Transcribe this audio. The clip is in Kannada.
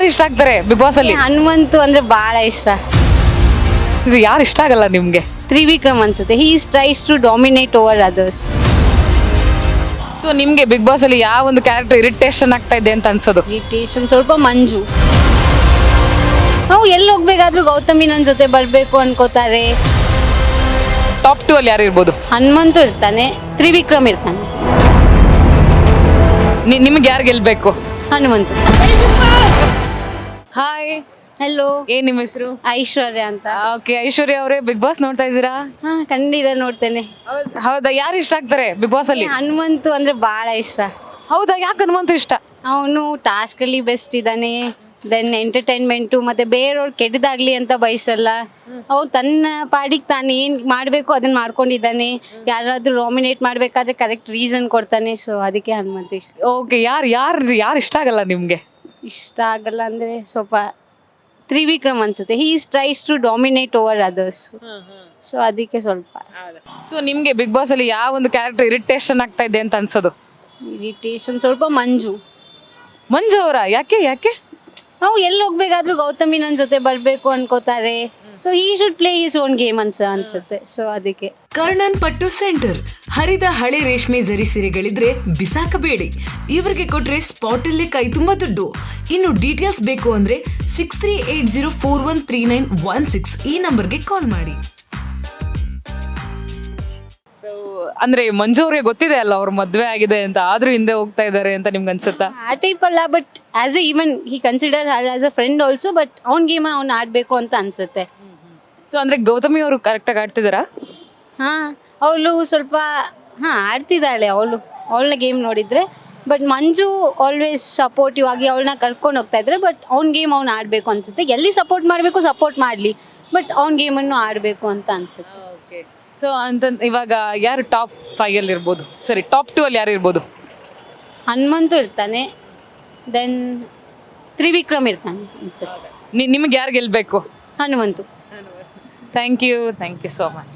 ಯಾರು ಇಷ್ಟ ಆಗ್ತಾರೆ ಬಿಗ್ ಬಾಸ್ ಅಲ್ಲಿ? ಹನುಮಂತು ಅಂದ್ರೆ ಬಹಳ ಇಷ್ಟ. ಯಾರು ಇಷ್ಟ ಆಗಲ್ಲ ನಿಮ್ಗೆ? ತ್ರಿವಿಕ್ರಮ್ ಅನ್ಸುತ್ತೆ. He tries to dominate over others. So ನಿಮ್ಗೆ ಬಿಗ್ ಬಾಸ್ ಅಲ್ಲಿ ಯಾವ ಒಂದು ಕ್ಯಾರೆಕ್ಟರ್ ಇರಿಟೇಷನ್ ಆಗ್ತಾ ಇದೆ ಅಂತ ಅನ್ಸೋದು? ಇರಿಟೇಷನ್ ಸ್ವಲ್ಪ ಮಂಜು. ನಾವು ಎಲ್ಲಿ ಹೋಗ್ಬೇಕಾದ್ರೂ ಗೌತಮಿ ನನ್ನ ಜೊತೆ ಬರ್ಬೇಕು ಅನ್ಕೋತಾರೆ. ಟಾಪ್ 2 ಅಲ್ಲಿ ಯಾರು ಇರ್ಬೋದು? ಹನುಮಂತು ಇರ್ತಾನೆ, ತ್ರಿವಿಕ್ರಮ್ ಇರ್ತಾನೆ. ನಿಮ್ಗೆ ಯಾರು ಗೆಲ್ಬೇಕು? ಹನುಮಂತು. ಹಾಯ್, ಹಲೋ, ಏನ್ ನಿಮ್ಮ ಹೆಸರು? ಐಶ್ವರ್ಯ ಅಂತ. ಓಕೆ, ಐಶ್ವರ್ಯ ಅವರೇ, ಬಿಗ್ ಬಾಸ್ ನೋಡ್ತಾ ಇದ್ದೀರಾ? ಹಾ, ಖಂಡಿತ ನೋಡ್ತೇನೆ. ಹೌದಾ, ಯಾರು ಇಷ್ಟ ಆಗ್ತಾರೆ ಬಿಗ್ ಬಾಸ್ ಅಲ್ಲಿ? ಹನುಮಂತು ಅಂದ್ರೆ ಬಹಳ ಇಷ್ಟ. ಹೌದಾ, ಯಾಕೆ ಹನುಮಂತು ಇಷ್ಟ? ಅವನು ಟಾಸ್ಕ್ ಅಲ್ಲಿ ಬೆಸ್ಟ್ ಇದ್ದಾನೆ. ದೆನ್ ಎಂಟರ್ಟೈನ್ಮೆಂಟು ಮತ್ತೆ ಬೇರೆಯವ್ರು ಕೆಟ್ಟದಾಗ್ಲಿ ಅಂತ ಬಯಸಲ್ಲ. ಅವ್ನು ತನ್ನ ಪಾಡಿಗೆ ತಾನು ಏನು ಮಾಡಬೇಕು ಅದನ್ನ ಮಾಡ್ಕೊಂಡಿದ್ದಾನೆ. ಯಾರಾದ್ರೂ ನಾಮಿನೇಟ್ ಮಾಡಬೇಕಾದ್ರೆ ಕರೆಕ್ಟ್ ರೀಸನ್ ಕೊಡ್ತಾನೆ. ಸೊ ಅದಕ್ಕೆ ಹನುಮಂತ ಇಷ್ಟ. ಓಕೆ, ಯಾರು ಇಷ್ಟ ಆಗಲ್ಲ ನಿಮ್ಗೆ? ಇಷ್ಟ ಆಗಲ್ಲ ಅಂದರೆ ಸ್ವಲ್ಪ ತ್ರಿವಿಕ್ರಮ್ ಅನ್ಸುತ್ತೆ. He tries to dominate over others. So ಅದಕ್ಕೆ ಸ್ವಲ್ಪ. ಸೊ ನಿಮ್ಗೆ ಬಿಗ್ ಬಾಸ್ ಅಲ್ಲಿ ಯಾವ ಒಂದು ಕ್ಯಾರೆಕ್ಟರ್ ಇರಿಟೇಷನ್ ಆಗ್ತಾ ಇದೆ ಅಂತ ಅನ್ಸೋದು? ಇರಿಟೇಷನ್ ಸ್ವಲ್ಪ ಮಂಜು. ಮಂಜು ಅವರ? ಯಾಕೆ? ನಾವು ಎಲ್ಲಿ ಹೋಗ್ಬೇಕಾದ್ರೂ ಗೌತಮಿ ನನ್ನ ಜೊತೆ ಬರಬೇಕು ಅನ್ಕೋತಾರೆ. So he should play his own game ಅನ್ಸುತ್ತೆ. ಸೊ ಅದಕ್ಕೆ. ಕರ್ಣನ್ ಪಟ್ಟು ಸೆಂಟರ್. ಹರಿದ ಹಳೆ ರೇಷ್ಮೆ ಜರಿ ಸೀರೆಗಳಿದ್ರೆ ಬಿಸಾಕಬೇಡಿ. ಇವರಿಗೆ ಕೊಟ್ರೆ ಸ್ಪಾಟ್ ಅಲ್ಲೇ ಕೈ ತುಂಬಾ ದುಡ್ಡು. ಇನ್ನು ಡೀಟೇಲ್ಸ್ ಬೇಕು ಅಂದ್ರೆ 6380413916 ಈ ನಂಬರ್ಗೆ ಕಾಲ್ ಮಾಡಿ. ಅಂದ್ರೆ ಮಂಜು ಅವ್ರಿಗೆ ಗೊತ್ತಿದೆ ಅಲ್ಲ ಅವ್ರ ಮದ್ವೆ ಆಗಿದೆ ಅಂತ, ಆದ್ರೂ ಹಿಂದೆ ಹೋಗ್ತಾ ಇದಾರೆ ಅಂತ ನಿಮ್ಗೆ ಅನ್ಸುತ್ತಾ? ಆ ಟೈಪ್ ಅಲ್ಲ, but as A even he consider as a friend also. But ಅವ್ನ ಗೇಮ್ ಅವ್ನು ಆಡಬೇಕು ಅಂತ ಅನ್ಸುತ್ತೆ. ಸೊ ಅಂದ್ರೆ ಗೌತಮಿ ಅವರು ಕರೆಕ್ಟಾಗಿ ಆಡ್ತಿದಾರಾ? ಅವಳು ಸ್ವಲ್ಪ ಆಡ್ತಿದ್ದಾಳೆ. ಅವಳನ್ನ ಗೇಮ್ ನೋಡಿದ್ರೆ. ಬಟ್ ಮಂಜು ಆಲ್ವೇಸ್ ಸಪೋರ್ಟಿವ್ ಆಗಿ ಅವಳನ್ನ ಕರ್ಕೊಂಡು ಹೋಗ್ತಾ ಇದ್ರೆ. ಬಟ್ ಅವ್ನ ಗೇಮ್ ಅವ್ನು ಆಡಬೇಕು ಅನ್ಸುತ್ತೆ. ಎಲ್ಲಿ ಸಪೋರ್ಟ್ ಮಾಡಬೇಕು ಸಪೋರ್ಟ್ ಮಾಡಲಿ, ಬಟ್ ಅವ್ನ ಗೇಮನ್ನು ಆಡಬೇಕು ಅಂತ ಅನ್ಸುತ್ತೆ. ಸೊ ಅಂತ ಇವಾಗ ಯಾರು ಟಾಪ್ 5 ಅಲ್ಲಿ ಇರ್ಬೋದು? ಸರಿ, ಟಾಪ್ 2 ಅಲ್ಲಿ ಯಾರು ಇರ್ಬೋದು? ಹನುಮಂತು ಇರ್ತಾನೆ, ದೆನ್ ತ್ರಿವಿಕ್ರಮ್ ಇರ್ತಾನೆ ಅನ್ಸುತ್ತೆ. ನಿಮ್ಗೆ ಯಾರು ಗೆಲ್ಬೇಕು? Hanumanthu. Thank you so much.